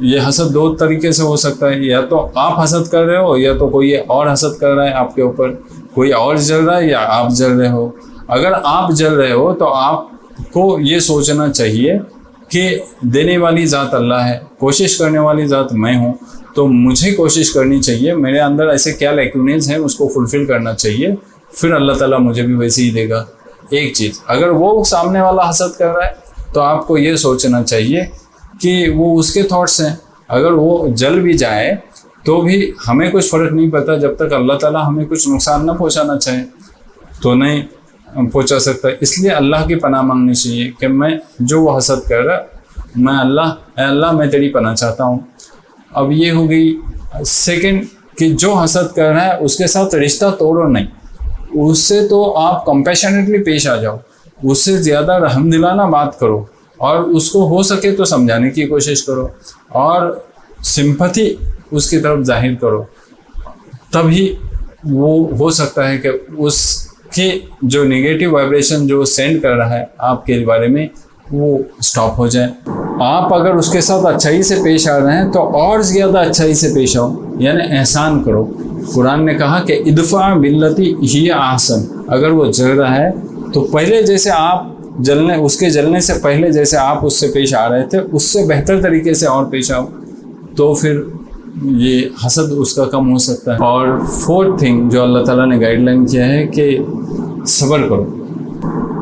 یہ حسد دو طریقے سے ہو سکتا ہے، یا تو آپ حسد کر رہے ہو یا تو کوئی اور حسد کر رہا ہے آپ کے اوپر، کوئی اور جل رہا ہے یا آپ جل رہے ہو۔ اگر آپ جل رہے ہو تو آپ کو یہ سوچنا چاہیے کہ دینے والی ذات اللہ ہے، کوشش کرنے والی ذات میں ہوں، تو مجھے کوشش کرنی چاہیے، میرے اندر ایسے کیا لیکونیز ہیں اس کو فلفل کرنا چاہیے، پھر اللہ تعالیٰ مجھے بھی ویسے ہی دے گا۔ ایک چیز، اگر وہ سامنے والا حسد کر رہا ہے تو آپ کو یہ سوچنا چاہیے کہ وہ اس کے تھاٹس ہیں، اگر وہ جل بھی جائے تو بھی ہمیں کچھ فرق نہیں پڑتا، جب تک اللہ تعالیٰ ہمیں کچھ نقصان نہ پہنچانا چاہے تو نہیں پہنچا سکتا۔ اس لیے اللہ کی پناہ مانگنی چاہیے کہ میں جو وہ حسد کر رہا ہے، میں اے اللہ میں تیری پناہ چاہتا ہوں۔ اب یہ ہو گئی۔ سیکنڈ کہ جو حسد کر رہا ہے اس کے ساتھ رشتہ توڑو نہیں، اس سے تو آپ کمپیشنیٹلی پیش آ جاؤ، اس سے زیادہ رحم دلانہ بات کرو، اور اس کو ہو سکے تو سمجھانے کی کوشش کرو اور سمپتھی اس کی طرف ظاہر کرو، تبھی وہ ہو سکتا ہے کہ اس کی جو نگیٹو وائبریشن جو سینڈ کر رہا ہے آپ کے بارے میں وہ سٹاپ ہو جائے۔ آپ اگر اس کے ساتھ اچھائی سے پیش آ رہے ہیں تو اور زیادہ اچھائی سے پیش آؤ، یعنی احسان کرو۔ قرآن نے کہا کہ ادفع باللتی ہی احسن، اگر وہ جل رہا ہے تو پہلے جیسے آپ اس کے جلنے سے پہلے جیسے آپ اس سے پیش آ رہے تھے اس سے بہتر طریقے سے اور پیش آؤ، تو پھر یہ حسد اس کا کم ہو سکتا ہے۔ اور فورتھ تھنگ جو اللہ تعالیٰ نے گائیڈ لائن کیا ہے کہ صبر کرو،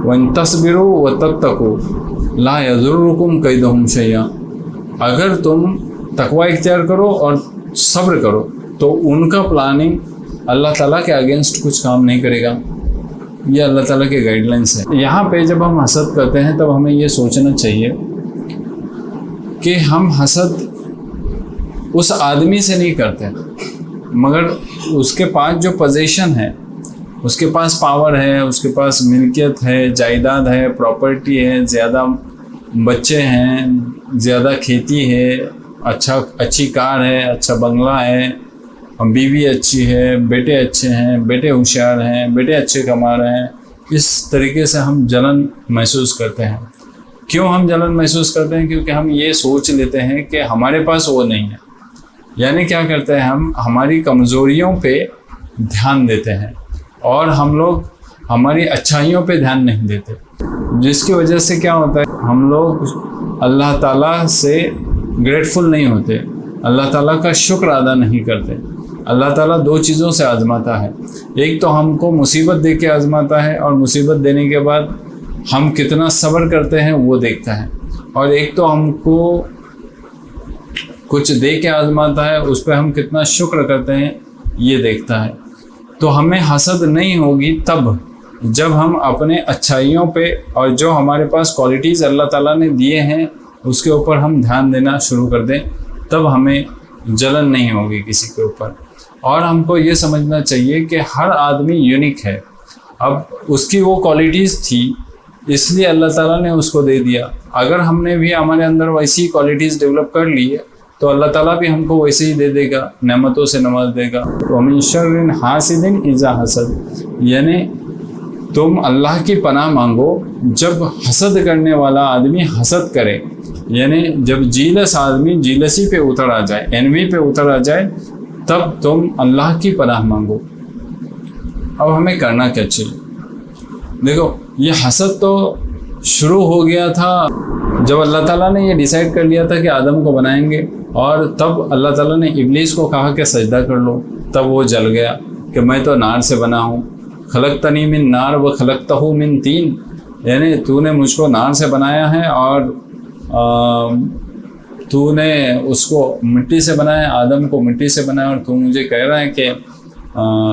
وَإِن تَصْبِرُوا وَتَتَّقُوا لَا يَضُرُّكُمْ كَيْدُهُمْ شَيْئًا، اگر تم تقوی اختیار کرو اور صبر کرو تو ان کا پلاننگ اللہ تعالیٰ کے اگینسٹ کچھ کام نہیں کرے گا۔ یہ اللہ تعالیٰ کے گائیڈ لائنس ہیں۔ یہاں پہ جب ہم حسد کرتے ہیں تب ہمیں یہ سوچنا چاہیے کہ ہم حسد اس آدمی سے نہیں کرتے، مگر اس کے پاس جو پوزیشن ہے، اس کے پاس پاور ہے، اس کے پاس ملکیت ہے، جائیداد ہے، پراپرٹی ہے، زیادہ بچے ہیں، زیادہ کھیتی ہے، اچھی کار ہے، اچھا بنگلہ ہے، بیوی اچھی ہے، بیٹے اچھے ہیں، بیٹے ہوشیار ہیں، بیٹے اچھے کما رہے ہیں، اس طریقے سے ہم جلن محسوس کرتے ہیں۔ کیوں ہم جلن محسوس کرتے ہیں؟ کیونکہ ہم یہ سوچ لیتے ہیں کہ ہمارے پاس وہ نہیں ہے، یعنی کیا کرتے ہیں ہم ہماری کمزوریوں پہ دھیان دیتے ہیں اور ہم لوگ ہماری اچھائیوں پہ دھیان نہیں دیتے، جس کی وجہ سے کیا ہوتا ہے ہم لوگ اللہ تعالیٰ سے گریٹفل نہیں ہوتے، اللہ تعالیٰ کا شکر ادا نہیں کرتے۔ اللہ تعالیٰ دو چیزوں سے آزماتا ہے، ایک تو ہم کو مصیبت دے کے آزماتا ہے اور مصیبت دینے کے بعد ہم کتنا صبر کرتے ہیں وہ دیکھتا ہے، اور ایک تو ہم کو کچھ دے کے آزماتا ہے، اس پہ ہم کتنا شکر کرتے ہیں یہ دیکھتا ہے۔ تو ہمیں حسد نہیں ہوگی تب جب ہم اپنے اچھائیوں پہ اور جو ہمارے پاس کوالٹیز اللہ تعالیٰ نے دیے ہیں اس کے اوپر ہم دھیان دینا شروع کر دیں، تب ہمیں جلن نہیں ہوگی کسی کے اوپر۔ اور ہم کو یہ سمجھنا چاہیے کہ ہر آدمی یونیک ہے، اب اس کی وہ کوالٹیز تھی اس لیے اللہ تعالیٰ نے اس کو دے دیا، اگر ہم نے بھی ہمارے اندر ویسی کوالٹیز ڈیولپ کر لی ہے تو اللہ تعالیٰ بھی ہم کو ویسے ہی دے دے گا، نعمتوں سے نواز دے گا۔ وَمِن شَرِّ حَاسِدٍ إِذَا حَسَدَ، یعنی تم اللہ کی پناہ مانگو جب حسد کرنے والا آدمی حسد کرے، یعنی جب جیلس آدمی جیلسی پہ اتر آ جائے، انوی پہ اتر آ جائے، تب تم اللہ کی پناہ مانگو۔ اب ہمیں کرنا کیا چاہیے؟ دیکھو یہ حسد تو شروع ہو گیا تھا جب اللہ تعالیٰ نے یہ ڈیسائیڈ کر لیا تھا کہ آدم کو بنائیں گے، اور تب اللہ تعالیٰ نے ابلیس کو کہا کہ سجدہ کر لو، تب وہ جل گیا کہ میں تو نار سے بنا ہوں، خلقتنی من نار و خلقتہ من طین، یعنی تو نے مجھ کو نار سے بنایا ہے اور تو نے اس کو مٹی سے بنایا، آدم کو مٹی سے بنایا، اور تو مجھے کہہ رہا ہے کہ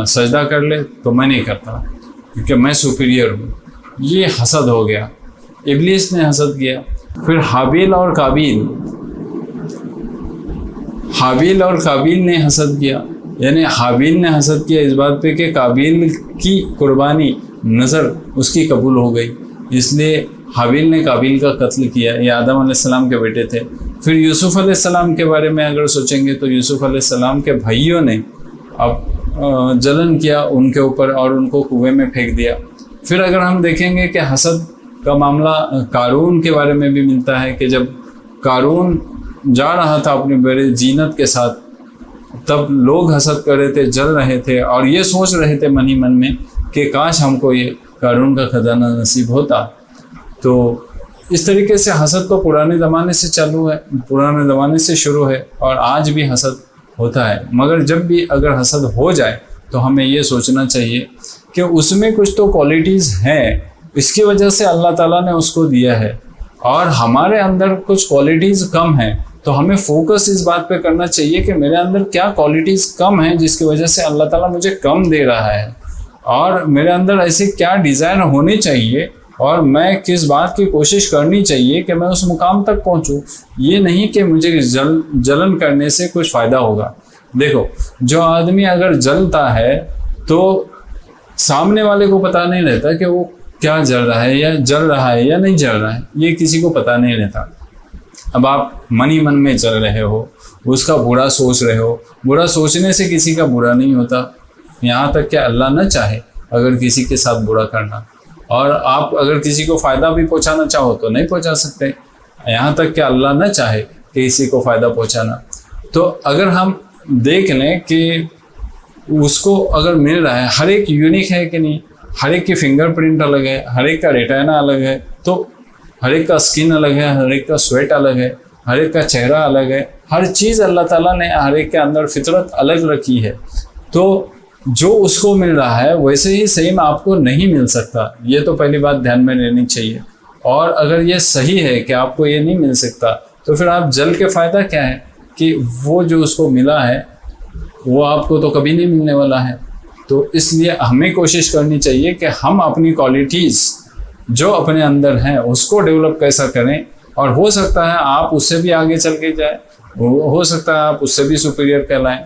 سجدہ کر لے، تو میں نہیں کرتا کیونکہ میں سپیریئر ہوں۔ یہ حسد ہو گیا، ابلیس نے حسد کیا۔ پھر حابیل اور قابیل نے حسد کیا، یعنی حابیل نے حسد کیا اس بات پہ کہ قابیل کی قربانی نظر اس کی قبول ہو گئی، اس لیے حابیل نے قابیل کا قتل کیا، یہ آدم علیہ السلام کے بیٹے تھے۔ پھر یوسف علیہ السلام کے بارے میں اگر سوچیں گے تو یوسف علیہ السلام کے بھائیوں نے اب جلن کیا ان کے اوپر اور ان کو کنویں میں پھینک دیا۔ پھر اگر ہم دیکھیں گے کہ حسد کا معاملہ قارون کے بارے میں بھی ملتا ہے کہ جب قارون جا رہا تھا اپنی بڑی زینت کے ساتھ، تب لوگ حسد کر رہے تھے، جل رہے تھے اور یہ سوچ رہے تھے من ہی من میں کہ کاش ہم کو یہ قارون کا خزانہ نصیب ہوتا۔ تو اس طریقے سے حسد تو پرانے زمانے سے چالو ہے، پرانے زمانے سے شروع ہے اور آج بھی حسد ہوتا ہے۔ مگر جب بھی اگر حسد ہو جائے تو ہمیں یہ سوچنا چاہیے کہ اس میں کچھ تو کوالٹیز ہیں، اس کی وجہ سے اللہ تعالیٰ نے اس کو دیا ہے، اور ہمارے اندر کچھ کوالٹیز کم ہیں، تو ہمیں فوکس اس بات پہ کرنا چاہیے کہ میرے اندر کیا کوالٹیز کم ہیں جس کی وجہ سے اللہ تعالیٰ مجھے کم دے رہا ہے، اور میرے اندر ایسے کیا ڈیزائر ہونے چاہیے اور میں کس بات کی کوشش کرنی چاہیے کہ میں اس مقام تک پہنچوں۔ یہ نہیں کہ مجھے جلن کرنے سے کچھ فائدہ ہوگا۔ دیکھو، جو آدمی اگر جلتا ہے تو سامنے والے کو پتہ نہیں رہتا کہ وہ کیا جل رہا ہے یا جل رہا ہے یا نہیں جل رہا ہے، یہ کسی کو پتہ نہیں رہتا۔ اب آپ من ہی من میں چل رہے ہو، اس کا برا سوچ رہے ہو، برا سوچنے سے کسی کا برا نہیں ہوتا، یہاں تک کہ اللہ نہ چاہے اگر کسی کے ساتھ برا کرنا، اور آپ اگر کسی کو فائدہ بھی پہنچانا چاہو تو نہیں پہنچا سکتے، یہاں تک کہ اللہ نہ چاہے کہ کسی کو فائدہ پہنچانا۔ تو اگر ہم دیکھ لیں کہ اس کو اگر مل رہا ہے، ہر ایک یونیک ہے کہ نہیں، ہر ایک کی فنگر پرنٹ الگ ہے، ہر ایک کا ریٹائنا الگ ہے، تو ہر ایک کا سکن الگ ہے، ہر ایک کا سویٹ الگ ہے، ہر ایک کا چہرہ الگ ہے، ہر چیز اللہ تعالیٰ نے ہر ایک کے اندر فطرت الگ رکھی ہے۔ تو جو اس کو مل رہا ہے ویسے ہی سیم آپ کو نہیں مل سکتا، یہ تو پہلی بات دھیان میں لینی چاہیے۔ اور اگر یہ صحیح ہے کہ آپ کو یہ نہیں مل سکتا تو پھر آپ جل کے فائدہ کیا ہے کہ وہ جو اس کو ملا ہے وہ آپ کو تو کبھی نہیں ملنے والا ہے۔ تو اس لیے ہمیں کوشش کرنی چاہیے کہ ہم اپنی کوالٹیز جو اپنے اندر ہیں اس کو ڈیولپ کیسا کریں، اور ہو سکتا ہے آپ اس سے بھی آگے چل کے جائیں، ہو سکتا ہے آپ اس سے بھی سپیریئر کہلائیں۔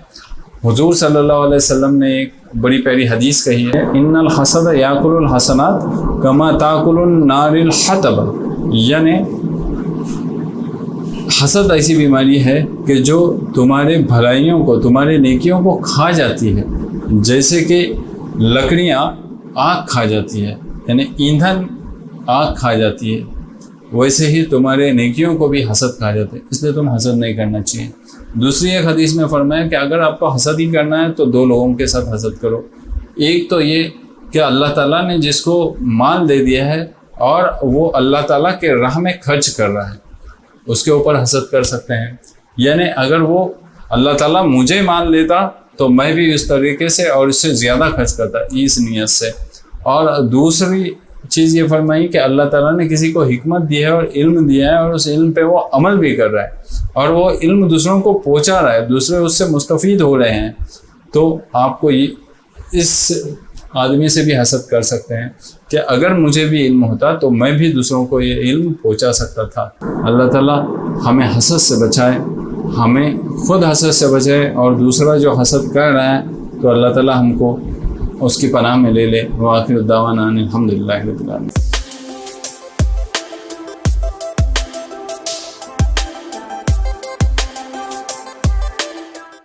حضور صلی اللہ علیہ وسلم نے ایک بڑی پیاری حدیث کہی ہے، ان الحسد یاکل الحسنات کما تاکل النار الحطب، یعنی حسد ایسی بیماری ہے کہ جو تمہارے بھلائیوں کو، تمہارے نیکیوں کو کھا جاتی ہے، جیسے کہ لکڑیاں آگ کھا جاتی ہے، یعنی ایندھن آگ کھا جاتی ہے، ویسے ہی تمہارے نیکیوں کو بھی حسد کھا جاتے ہیں، اس لیے تم حسد نہیں کرنا چاہیے۔ دوسری ایک حدیث میں فرمایا کہ اگر آپ کو حسد ہی کرنا ہے تو دو لوگوں کے ساتھ حسد کرو، ایک تو یہ کہ اللہ تعالیٰ نے جس کو مال دے دیا ہے اور وہ اللہ تعالیٰ کے راہ میں خرچ کر رہا ہے، اس کے اوپر حسد کر سکتے ہیں، یعنی اگر وہ اللہ تعالیٰ مجھے مال دیتا تو میں بھی اس طریقے سے اور اس سے زیادہ خرچ کرتا اس نیت سے۔ اور دوسری چیز یہ فرمائی کہ اللہ تعالیٰ نے کسی کو حکمت دی ہے اور علم دیا ہے، اور اس علم پہ وہ عمل بھی کر رہا ہے اور وہ علم دوسروں کو پہنچا رہا ہے، دوسرے اس سے مستفید ہو رہے ہیں، تو آپ کو اس آدمی سے بھی حسد کر سکتے ہیں کہ اگر مجھے بھی علم ہوتا تو میں بھی دوسروں کو یہ علم پہنچا سکتا تھا۔ اللہ تعالیٰ ہمیں حسد سے بچائے، ہمیں خود حسد سے بچائے، اور دوسرا جو حسد کر رہا ہے تو اللہ تعالیٰ ہم کو اس کی پناہ میں لے لے۔ وآخر الدعوانا ان الحمد للہ رب العالمین۔